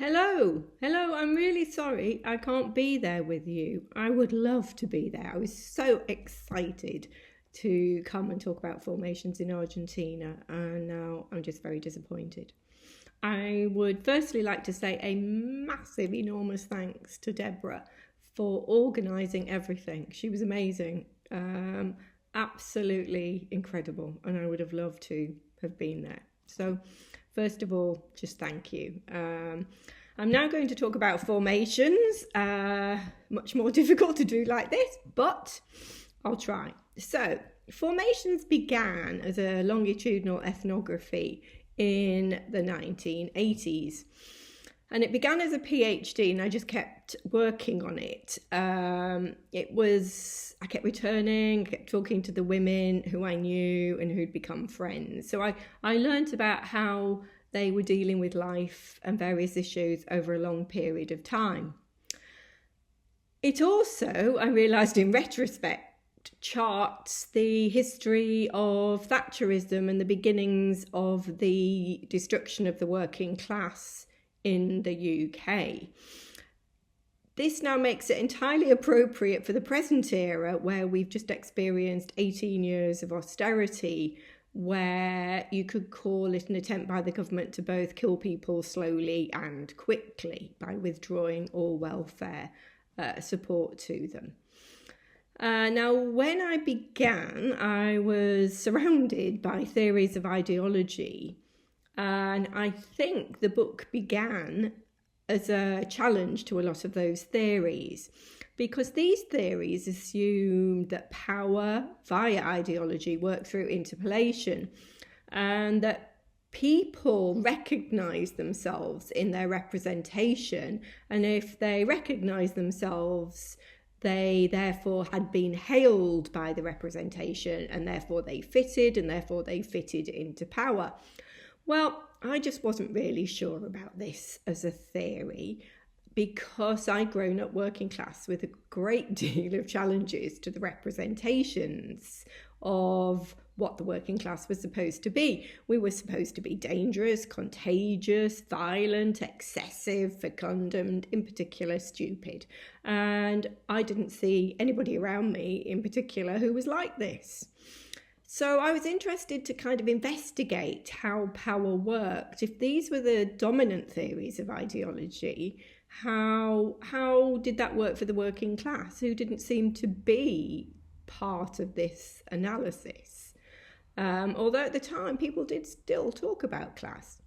Hello, I'm really sorry I can't be there with you. I would love to be there. I was so excited to come and talk about formations in Argentina, and now I'm just very disappointed. I would firstly like to say a massive, enormous thanks to Deborah for organising everything. She was amazing, absolutely incredible, and I would have loved to have been there. So first of all, just thank you. I'm now going to talk about formations, much more difficult to do like this, but I'll try. So, formations began as a longitudinal ethnography in the 1980s. And it began as a PhD, and I just kept working on it. I kept returning, kept talking to the women who I knew and who'd become friends. So I learned about how they were dealing with life and various issues over a long period of time. It also, I realised in retrospect, charts the history of Thatcherism and the beginnings of the destruction of the working class in the UK. This now makes it entirely appropriate for the present era, where we've just experienced 18 years of austerity, where you could call it an attempt by the government to both kill people slowly and quickly by withdrawing all welfare support to them. Now, when I began, I was surrounded by theories of ideology, and I think the book began as a challenge to a lot of those theories, because these theories assume that power via ideology works through interpolation, and that people recognise themselves in their representation, and if they recognise themselves, they therefore had been hailed by the representation, and therefore they fitted into power. Well, I just wasn't really sure about this as a theory, because I'd grown up working class with a great deal of challenges to the representations of what the working class was supposed to be. We were supposed to be dangerous, contagious, violent, excessive, fecund, and in particular stupid. And I didn't see anybody around me in particular who was like this. So I was interested to kind of investigate how power worked. If these were the dominant theories of ideology, how did that work for the working class, who didn't seem to be part of this analysis? Although at the time people did still talk about class.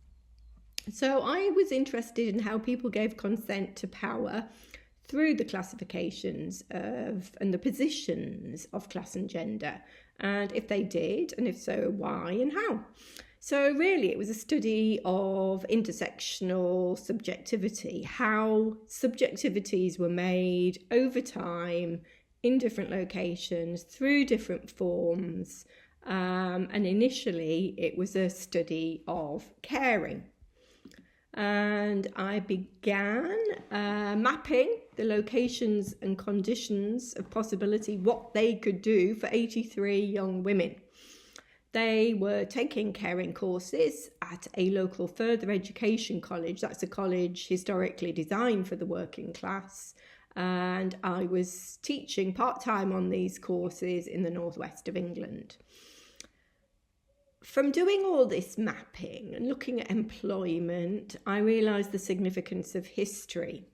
So I was interested in how people gave consent to power through the classifications and the positions of class and gender, and if they did, and if so, why and how. So really it was a study of intersectional subjectivity, how subjectivities were made over time in different locations through different forms, and initially it was a study of caring. And I began mapping the locations and conditions of possibility, what they could do for 83 young women. They were taking caring courses at a local further education college. That's a college historically designed for the working class. And I was teaching part-time on these courses in the northwest of England. From doing all this mapping and looking at employment, I realised the significance of history,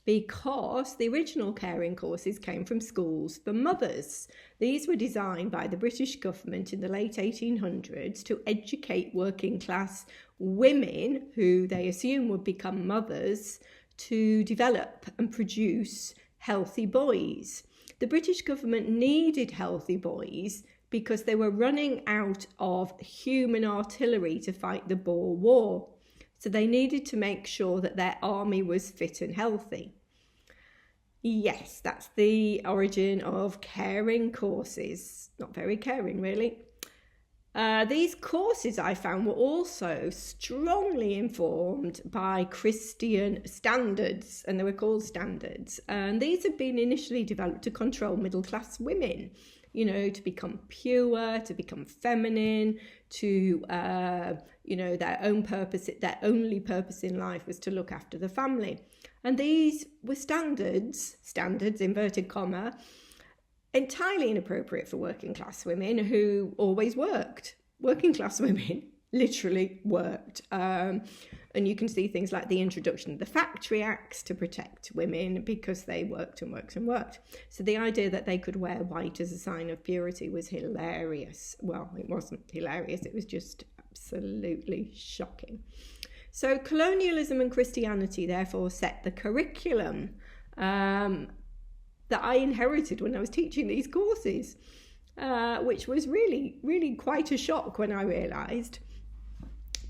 because the original caring courses came from schools for mothers. These were designed by the British government in the late 1800s to educate working class women, who they assume would become mothers, to develop and produce healthy boys. The British government needed healthy boys because they were running out of human artillery to fight the Boer War. So they needed to make sure that their army was fit and healthy. Yes, that's the origin of caring courses. Not very caring, really. These courses, I found, were also strongly informed by Christian standards, and they were called standards. And these had been initially developed to control middle-class women. to become pure, to become feminine, to, their only purpose in life was to look after the family. And these were standards, inverted comma, entirely inappropriate for working class women who always worked. Working class women literally worked. And you can see things like the introduction of the Factory Acts to protect women because they worked and worked and worked. So the idea that they could wear white as a sign of purity was hilarious. Well, it wasn't hilarious, it was just absolutely shocking. So colonialism and Christianity therefore set the curriculum that I inherited when I was teaching these courses, which was really, really quite a shock when I realised.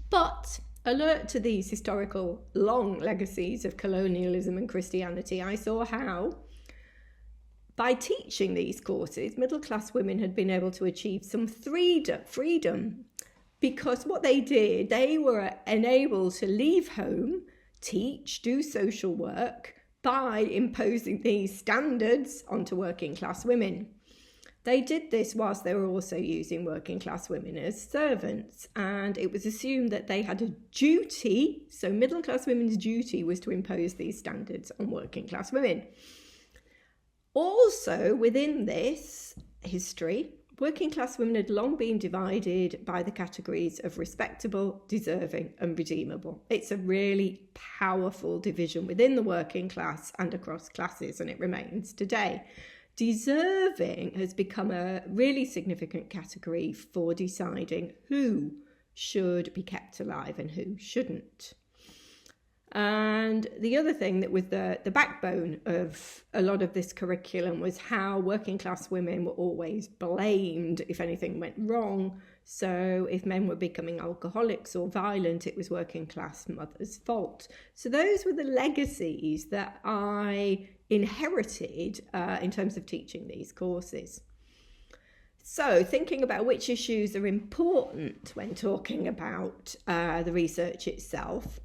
But alert to these historical long legacies of colonialism and Christianity, I saw how, by teaching these courses, middle-class women had been able to achieve some freedom, because what they did, they were enabled to leave home, teach, do social work, by imposing these standards onto working class women. They did this whilst they were also using working class women as servants, and it was assumed that they had a duty, so middle class women's duty was to impose these standards on working class women. Also, within this history, working class women had long been divided by the categories of respectable, deserving and redeemable. It's a really powerful division within the working class and across classes, and it remains today. Deserving has become a really significant category for deciding who should be kept alive and who shouldn't. And the other thing that was the backbone of a lot of this curriculum was how working class women were always blamed if anything went wrong. So if men were becoming alcoholics or violent, it was working class mothers' fault. So those were the legacies that I inherited in terms of teaching these courses. So thinking about which issues are important when talking about the research itself,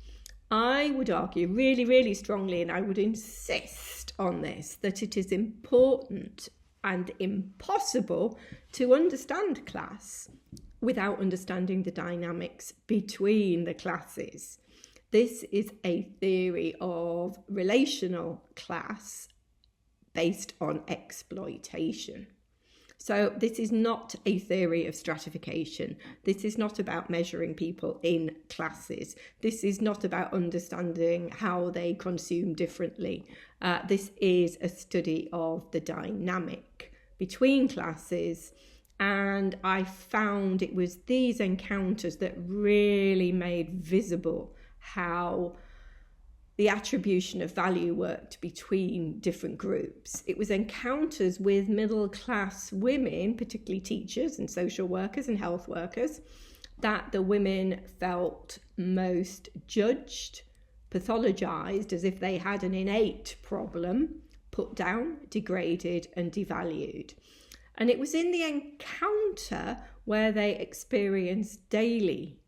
I would argue really, really strongly, and I would insist on this, that it is important and impossible to understand class without understanding the dynamics between the classes. This is a theory of relational class based on exploitation. So this is not a theory of stratification. This is not about measuring people in classes. This is not about understanding how they consume differently. This is a study of the dynamic between classes. And I found it was these encounters that really made visible how the attribution of value worked between different groups. It was encounters with middle-class women, particularly teachers and social workers and health workers, that the women felt most judged, pathologized as if they had an innate problem, put down, degraded and devalued. And it was in the encounter where they experienced daily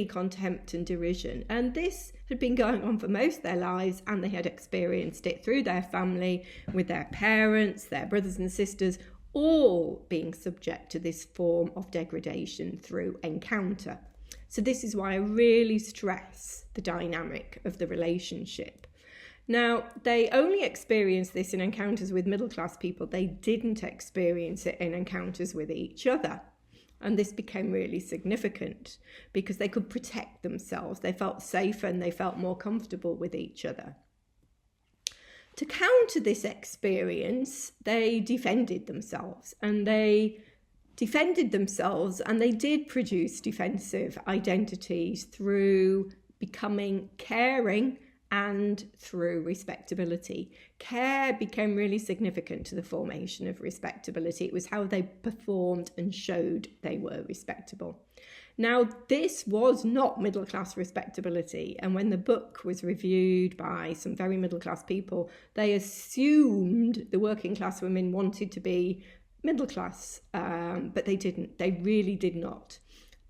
contempt and derision. And this had been going on for most of their lives, and they had experienced it through their family, with their parents, their brothers and sisters, all being subject to this form of degradation through encounter. So this is why I really stress the dynamic of the relationship. Now, they only experienced this in encounters with middle-class people. They didn't experience it in encounters with each other. And this became really significant because they could protect themselves. They felt safer and they felt more comfortable with each other. To counter this experience, they defended themselves, and they did produce defensive identities through becoming caring and through respectability. Care became really significant to the formation of respectability. It was how they performed and showed they were respectable. Now, this was not middle-class respectability, and when the book was reviewed by some very middle-class people, they assumed the working-class women wanted to be middle-class, but they didn't. They really did not.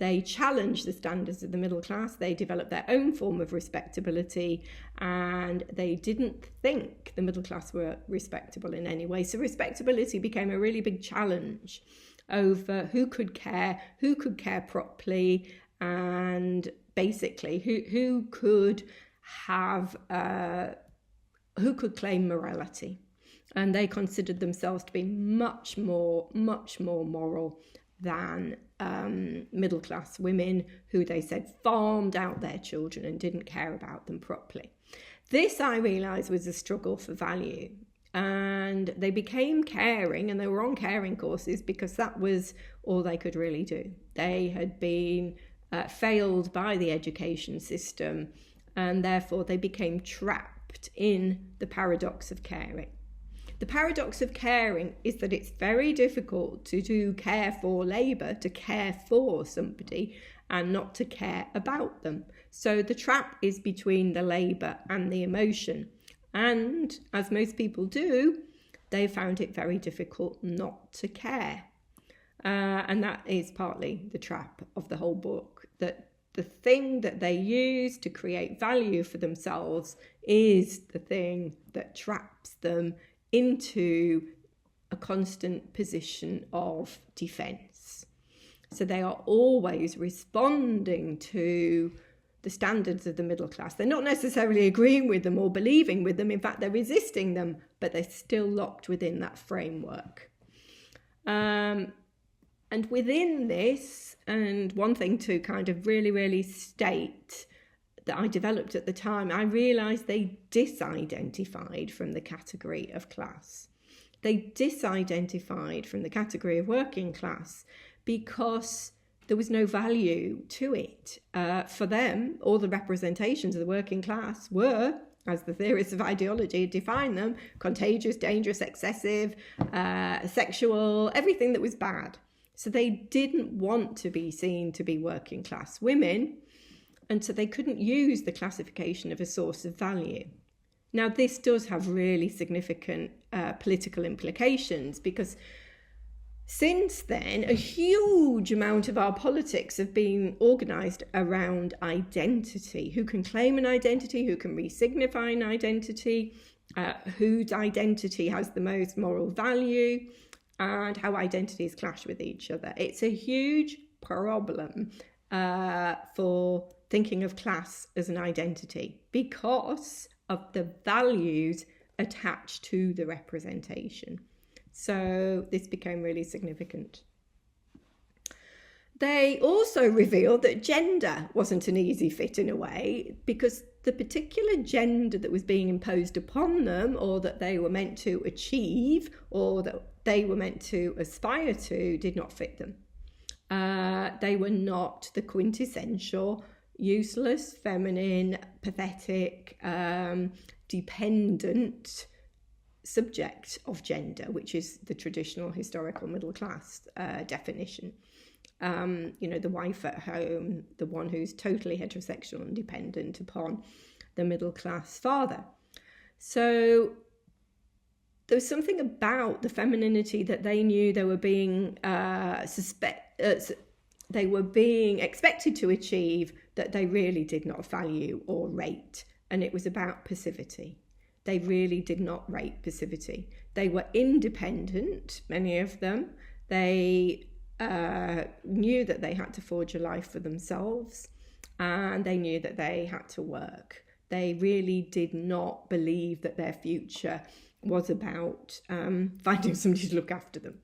They challenged the standards of the middle class. They developed their own form of respectability, and they didn't think the middle class were respectable in any way. So respectability became a really big challenge over who could care properly, and basically who could claim morality. And they considered themselves to be much more moral than middle class women, who they said farmed out their children and didn't care about them properly. This, I realised, was a struggle for value. And they became caring, and they were on caring courses because that was all they could really do. They had been failed by the education system, and therefore they became trapped in the paradox of caring. The paradox of caring is that it's very difficult to do care for labour, to care for somebody, and not to care about them. So the trap is between the labour and the emotion. And as most people do, they found it very difficult not to care. And that is partly the trap of the whole book, that the thing that they use to create value for themselves is the thing that traps them into a constant position of defence. So they are always responding to the standards of the middle class. They're not necessarily agreeing with them or believing with them. In fact, they're resisting them, but they're still locked within that framework. And within this, and one thing to kind of really state that I developed at the time, I realised they disidentified from the category of class. They disidentified from the category of working class because there was no value to it. For them, all the representations of the working class were, as the theorists of ideology defined them, contagious, dangerous, excessive, sexual, everything that was bad. So they didn't want to be seen to be working class women, and so they couldn't use the classification of a source of value. Now, this does have really significant political implications, because since then, a huge amount of our politics have been organised around identity. Who can claim an identity? Who can re-signify an identity? Whose identity has the most moral value? And how identities clash with each other. It's a huge problem for thinking of class as an identity because of the values attached to the representation. So this became really significant. They also revealed that gender wasn't an easy fit in a way, because the particular gender that was being imposed upon them, or that they were meant to achieve, or that they were meant to aspire to, did not fit them. They were not the quintessential, useless, feminine, pathetic, dependent subject of gender, which is the traditional historical middle class definition. The wife at home, the one who's totally heterosexual and dependent upon the middle class father. So there was something about the femininity that they knew they were being expected to achieve that they really did not value or rate, and it was about passivity. They really did not rate passivity. They were independent, many of them. They knew that they had to forge a life for themselves, and they knew that they had to work. They really did not believe that their future was about finding somebody to look after them.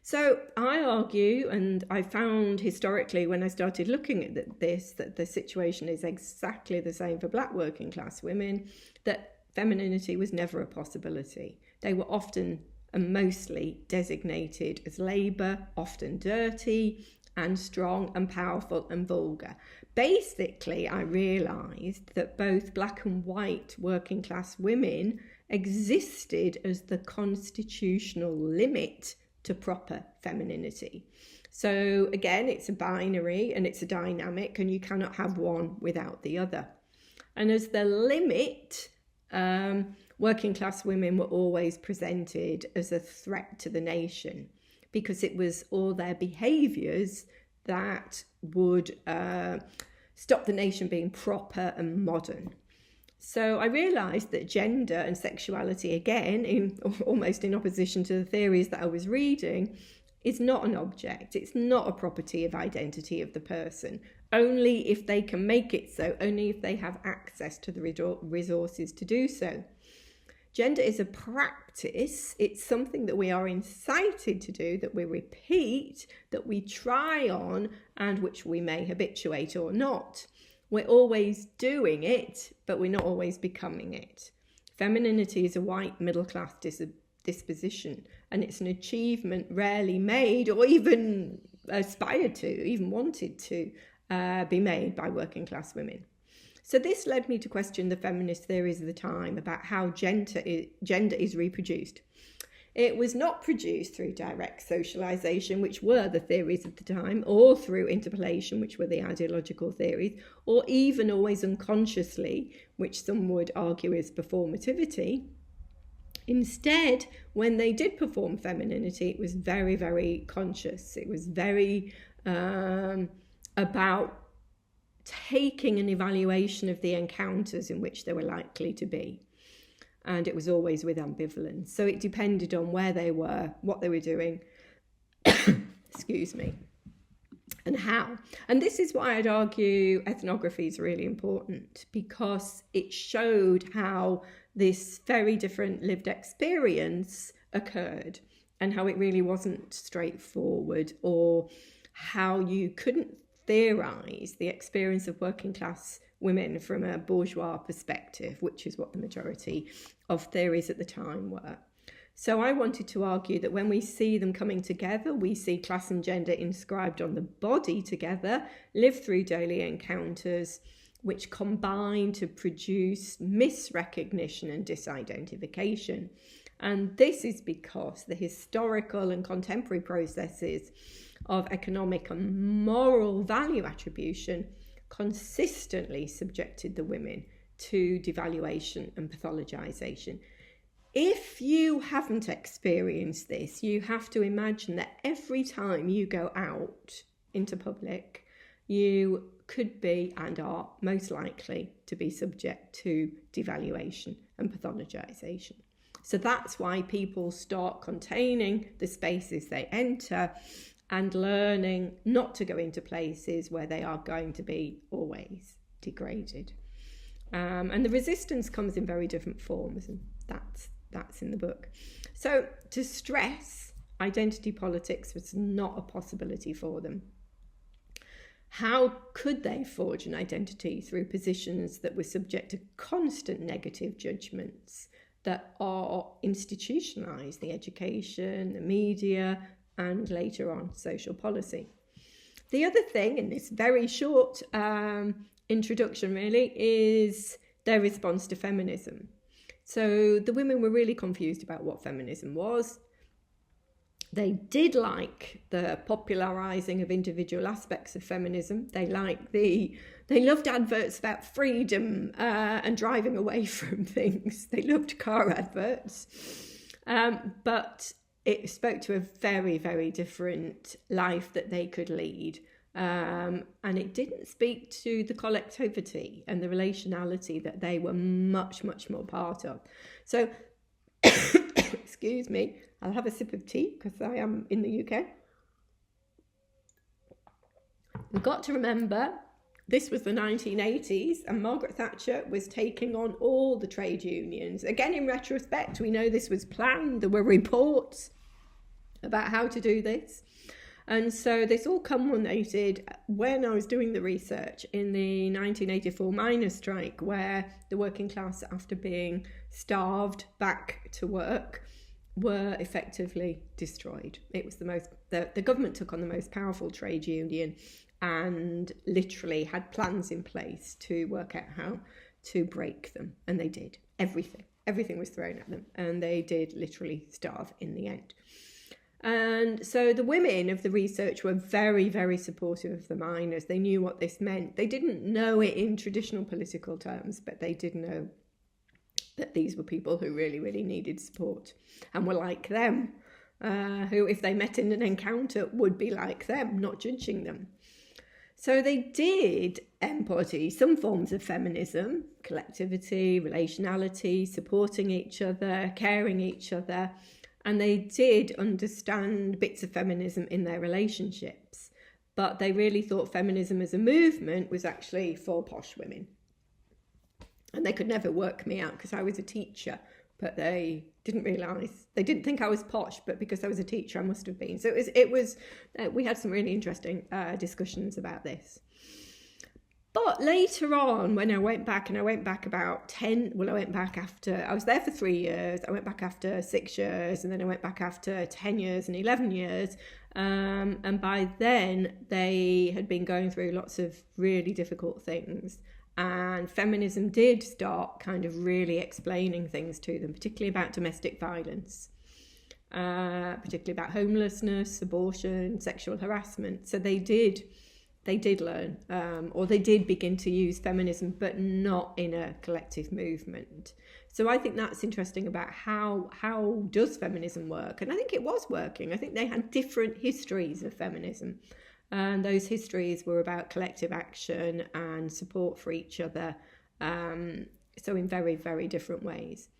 So I argue, and I found historically when I started looking at this, that the situation is exactly the same for black working class women, that femininity was never a possibility. They were often and mostly designated as labour, often dirty and strong and powerful and vulgar. Basically, I realised that both black and white working class women existed as the constitutional limit to proper femininity. So again, it's a binary and it's a dynamic, and you cannot have one without the other. And as the limit, working class women were always presented as a threat to the nation, because it was all their behaviours that would stop the nation being proper and modern. So I realised that gender and sexuality, again, almost in opposition to the theories that I was reading, is not an object. It's not a property of identity of the person, only if they can make it so, only if they have access to the resources to do so. Gender is a practice. It's something that we are incited to do, that we repeat, that we try on, and which we may habituate or not. We're always doing it, but we're not always becoming it. Femininity is a white middle-class disposition, and it's an achievement rarely made or even aspired to, even wanted to be made by working class women. So this led me to question the feminist theories of the time about how gender is reproduced. It was not produced through direct socialisation, which were the theories of the time, or through interpolation, which were the ideological theories, or even always unconsciously, which some would argue is performativity. Instead, when they did perform femininity, it was very, very conscious. It was very about taking an evaluation of the encounters in which they were likely to be. And it was always with ambivalence. So it depended on where they were, what they were doing, excuse me, and how. And this is why I'd argue ethnography is really important, because it showed how this very different lived experience occurred and how it really wasn't straightforward, or how you couldn't theorise the experience of working class women from a bourgeois perspective, which is what the majority of theories at the time were. So I wanted to argue that when we see them coming together, we see class and gender inscribed on the body together, live through daily encounters, which combine to produce misrecognition and disidentification. And this is because the historical and contemporary processes of economic and moral value attribution consistently subjected the women to devaluation and pathologization. If you haven't experienced this, you have to imagine that every time you go out into public, you could be and are most likely to be subject to devaluation and pathologization. So that's why people start containing the spaces they enter and learning not to go into places where they are going to be always degraded. And the resistance comes in very different forms, and that's in the book. So to stress, identity politics was not a possibility for them. How could they forge an identity through positions that were subject to constant negative judgments that are institutionalised, the education, the media, and later on social policy? The other thing in this very short introduction really is their response to feminism. So the women were really confused about what feminism was. They did like the popularising of individual aspects of feminism. They loved adverts about freedom and driving away from things. They loved car adverts. But it spoke to a very, very different life that they could lead. And it didn't speak to the collectivity and the relationality that they were much, much more part of. So, excuse me, I'll have a sip of tea because I am in the UK. We've got to remember this was the 1980s and Margaret Thatcher was taking on all the trade unions. Again, in retrospect, we know this was planned. There were reports about how to do this. And so this all culminated when I was doing the research in the 1984 miners' strike, where the working class, after being starved back to work, were effectively destroyed. It was the government took on the most powerful trade union and literally had plans in place to work out how to break them. And they did. Everything was thrown at them, and they did literally starve in the end. And so the women of the research were very, very supportive of the miners. They knew what this meant. They didn't know it in traditional political terms, but they did know that these were people who really, really needed support and were like them. who, if they met in an encounter, would be like them, not judging them. So they did embody some forms of feminism: collectivity, relationality, supporting each other, caring each other. And they did understand bits of feminism in their relationships. But they really thought feminism as a movement was actually for posh women. And they could never work me out because I was a teacher. But they didn't realise, they didn't think I was posh, but because I was a teacher, I must have been. So we had some really interesting discussions about this. But later on, when I went back about I was there for 3 years, I went back after 6 years, and then I went back after 10 years and 11 years. And by then, they had been going through lots of really difficult things. And feminism did start kind of really explaining things to them, particularly about domestic violence, particularly about homelessness, abortion, sexual harassment. So they did learn, or they did begin to use feminism, but not in a collective movement. So I think that's interesting about how does feminism work? And I think it was working. I think they had different histories of feminism. And those histories were about collective action and support for each other, so in very, very different ways.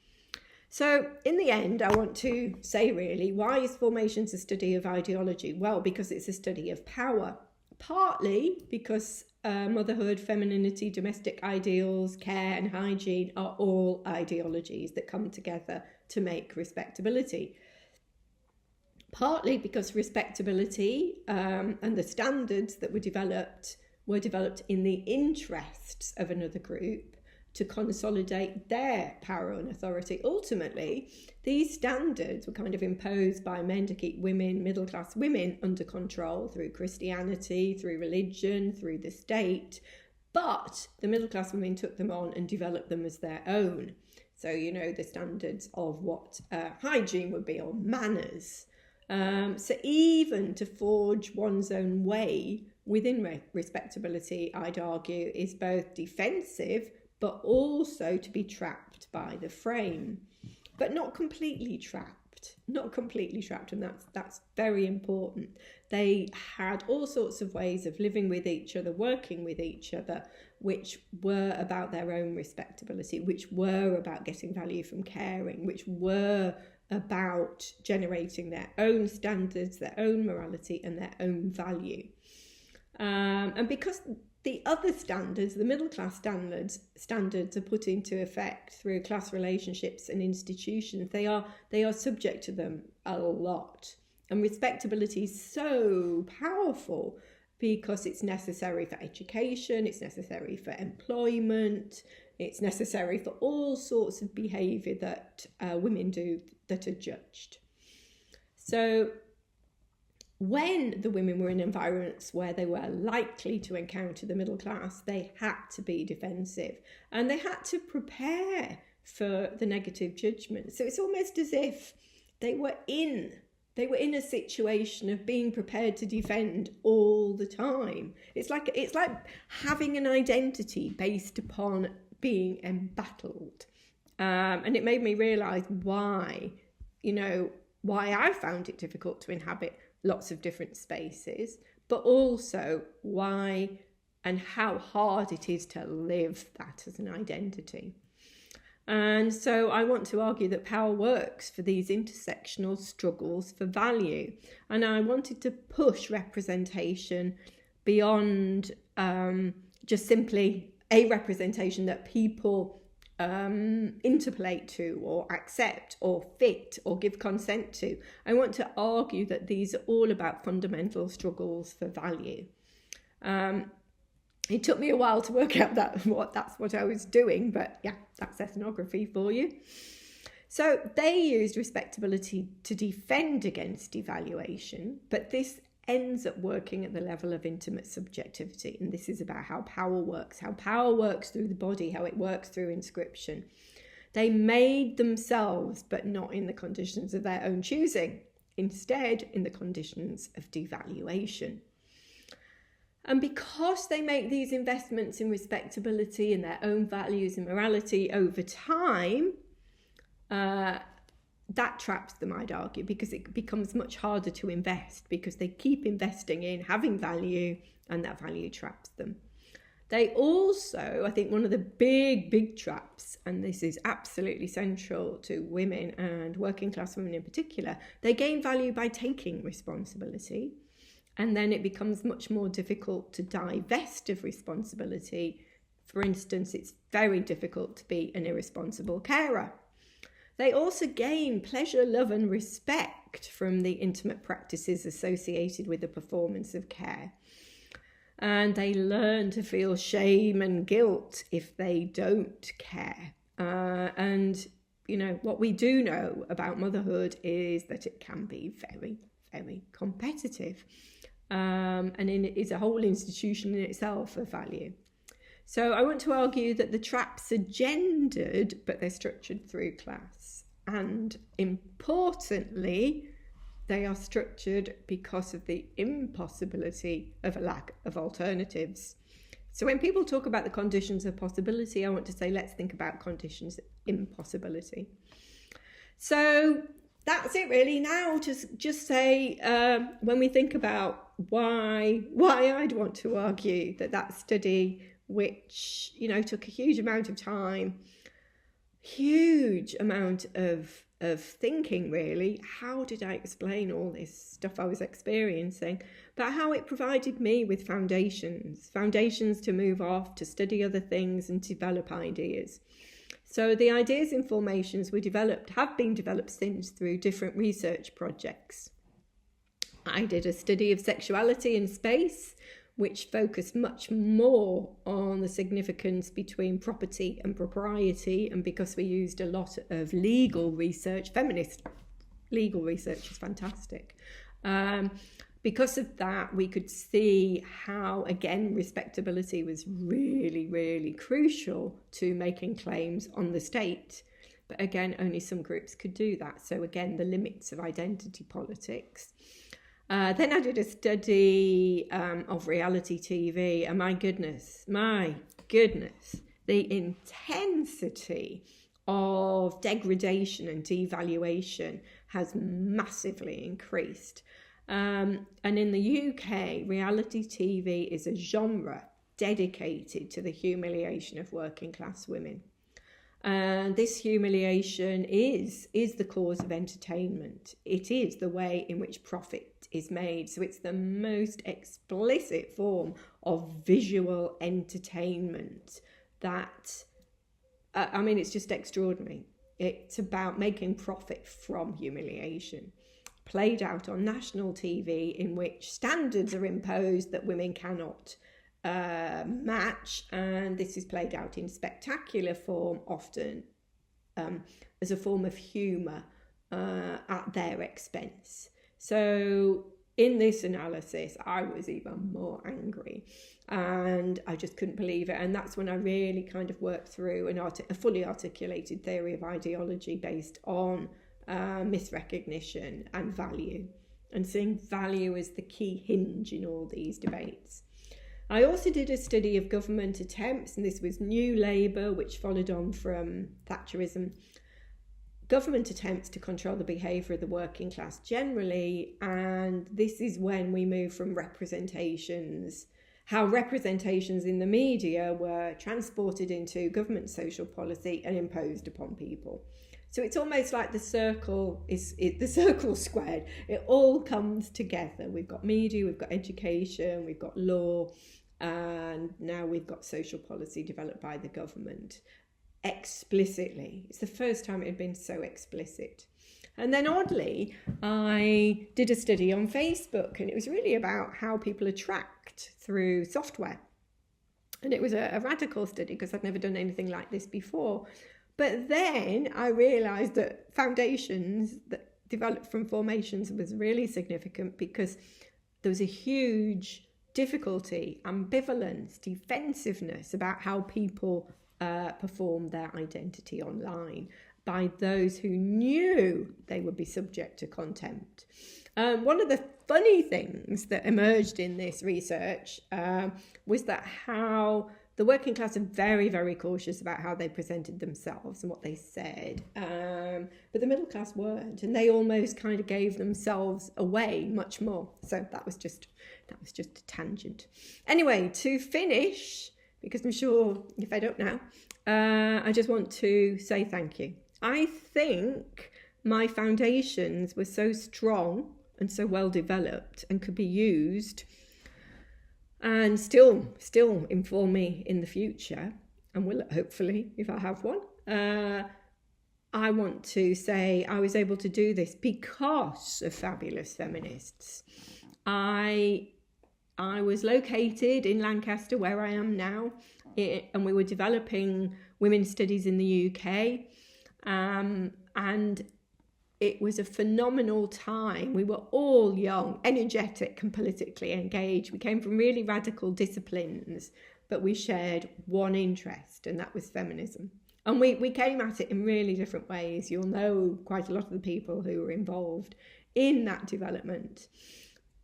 So in the end, I want to say, really, why is formations a study of ideology? Well, because it's a study of power, partly because motherhood, femininity, domestic ideals, care and hygiene are all ideologies that come together to make respectability. Partly because respectability and the standards that were developed in the interests of another group to consolidate their power and authority. Ultimately, these standards were kind of imposed by men to keep women, middle-class women, under control through Christianity, through religion, through the state. But the middle-class women took them on and developed them as their own. So, the standards of what hygiene would be, or manners. So even to forge one's own way within respectability, I'd argue, is both defensive, but also to be trapped by the frame, but not completely trapped, and that's very important. They had all sorts of ways of living with each other, working with each other, which were about their own respectability, which were about getting value from caring, which were about generating their own standards, their own morality and their own value. And because the other standards, the middle class standards are put into effect through class relationships and institutions, they are subject to them a lot. And respectability is so powerful because it's necessary for education, it's necessary for employment, it's necessary for all sorts of behaviour that women do that are judged. So when the women were in environments where they were likely to encounter the middle class, they had to be defensive and they had to prepare for the negative judgment. So it's almost as if they were in a situation of being prepared to defend all the time. It's like having an identity based upon being embattled. And it made me realise why I found it difficult to inhabit lots of different spaces, but also why and how hard it is to live that as an identity. And so I want to argue that power works for these intersectional struggles for value. And I wanted to push representation beyond just simply a representation that people interpolate to or accept or fit or give consent to. I want to argue that these are all about fundamental struggles for value. It took me a while to work out that's what I was doing, but yeah, that's ethnography for you. So they used respectability to defend against devaluation, but this ends up working at the level of intimate subjectivity. And this is about how power works through the body, how it works through inscription. They made themselves, but not in the conditions of their own choosing, instead in the conditions of devaluation. And because they make these investments in respectability and their own values and morality over time, that traps them, I'd argue, because it becomes much harder to invest because they keep investing in having value, and that value traps them. They also, I think one of the big traps, and this is absolutely central to women and working class women in particular, they gain value by taking responsibility. And then it becomes much more difficult to divest of responsibility. For instance, it's very difficult to be an irresponsible carer. They also gain pleasure, love and respect from the intimate practices associated with the performance of care. And they learn to feel shame and guilt if they don't care. And, you know, what we do know about motherhood is that it can be very, very competitive. And it's a whole institution in itself of value. So I want to argue that the traps are gendered, but they're structured through class. And importantly, they are structured because of the impossibility of a lack of alternatives. So when people talk about the conditions of possibility, I want to say, let's think about conditions of impossibility. So that's it really. Now just say, when we think about why I'd want to argue that study, which, you know, took a huge amount of time, huge amount of thinking really, how did I explain all this stuff I was experiencing, but how it provided me with foundations to move off, to study other things and develop ideas. So the ideas in formations have been developed since through different research projects. I did a study of sexuality in space, which focused much more on the significance between property and propriety. And because we used a lot of legal research, feminist legal research is fantastic. Because of that, we could see how, again, respectability was really, really crucial to making claims on the state. But again, only some groups could do that. So again, the limits of identity politics. Then I did a study of reality TV, and my goodness, the intensity of degradation and devaluation has massively increased. And in the UK, reality TV is a genre dedicated to the humiliation of working class women. And this humiliation is the cause of entertainment. It is the way in which profit is made. So it's the most explicit form of visual entertainment that, it's just extraordinary. It's about making profit from humiliation, played out on national TV, in which standards are imposed that women cannot match, and this is played out in spectacular form, often as a form of humour at their expense. So in this analysis, I was even more angry, and I just couldn't believe it. And that's when I really kind of worked through a fully articulated theory of ideology based on misrecognition and value, and seeing value as the key hinge in all these debates. I also did a study of government attempts, and this was New Labour, which followed on from Thatcherism, government attempts to control the behaviour of the working class generally. And this is when we move from how representations in the media were transported into government social policy and imposed upon people. So it's almost like the circle squared. It all comes together. We've got media, we've got education, we've got law, and now we've got social policy developed by the government explicitly. It's the first time it had been so explicit. And then oddly, I did a study on Facebook, and it was really about how people are tracked through software. And it was a radical study because I'd never done anything like this before. But then I realised that foundations that developed from formations was really significant, because there was a huge difficulty, ambivalence, defensiveness about how people perform their identity online by those who knew they would be subject to contempt. One of the funny things that emerged in this research was that how the working class are very, very cautious about how they presented themselves and what they said. But the middle class weren't, and they almost kind of gave themselves away much more. So that was just a tangent. Anyway, to finish, because I'm sure you're fed up now, I just want to say thank you. I think my foundations were so strong and so well developed and could be used and still inform me in the future, and will hopefully if I have one. I want to say I was able to do this because of fabulous feminists. I was located in Lancaster, where I am now, and we were developing women's studies in the UK, and it was a phenomenal time. We were all young, energetic and politically engaged. We came from really radical disciplines, but we shared one interest, and that was feminism. And we came at it in really different ways. You'll know quite a lot of the people who were involved in that development.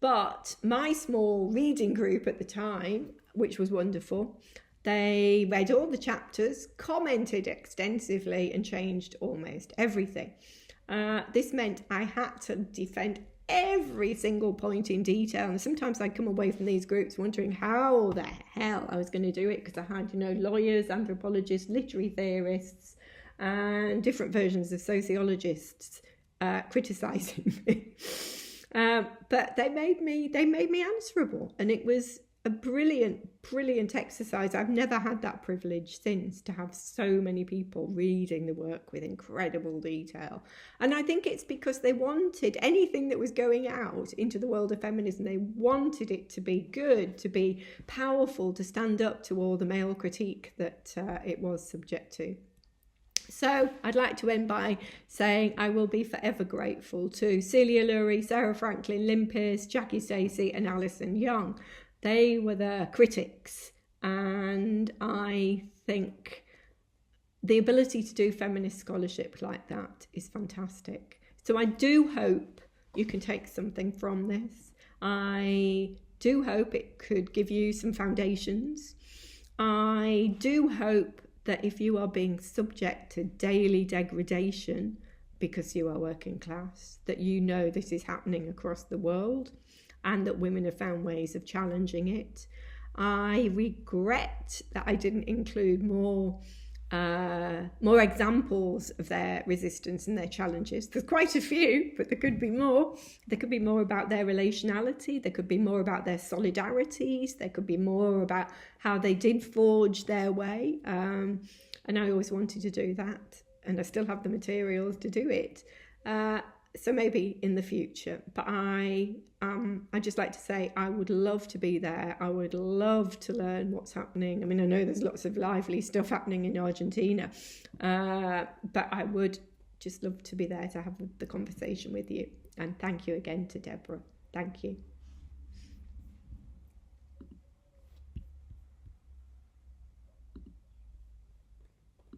But my small reading group at the time, which was wonderful, they read all the chapters, commented extensively, and changed almost everything. This meant I had to defend every single point in detail, and sometimes I'd come away from these groups wondering how the hell I was going to do it, because I had, lawyers, anthropologists, literary theorists, and different versions of sociologists criticising me. But they made me answerable, and it was a brilliant exercise. I've never had that privilege since, to have so many people reading the work with incredible detail. And I think it's because they wanted anything that was going out into the world of feminism, they wanted it to be good, to be powerful, to stand up to all the male critique that it was subject to. So I'd like to end by saying I will be forever grateful to Celia Lurie, Sarah Franklin, Lynn Pearce, Jackie Stacey and Alison Young. They were the critics, and I think the ability to do feminist scholarship like that is fantastic. So I do hope you can take something from this. I do hope it could give you some foundations. I do hope that if you are being subject to daily degradation because you are working class, that you know this is happening across the world, and that women have found ways of challenging it. I regret that I didn't include more examples of their resistance and their challenges. There's quite a few, but there could be more. There could be more about their relationality. There could be more about their solidarities. There could be more about how they did forge their way. And I always wanted to do that, and I still have the materials to do it. So maybe in the future, but I just like to say I would love to be there. I would love to learn what's happening. I mean, I know there's lots of lively stuff happening in Argentina, but I would just love to be there to have the conversation with you. And thank you again to Deborah. Thank you.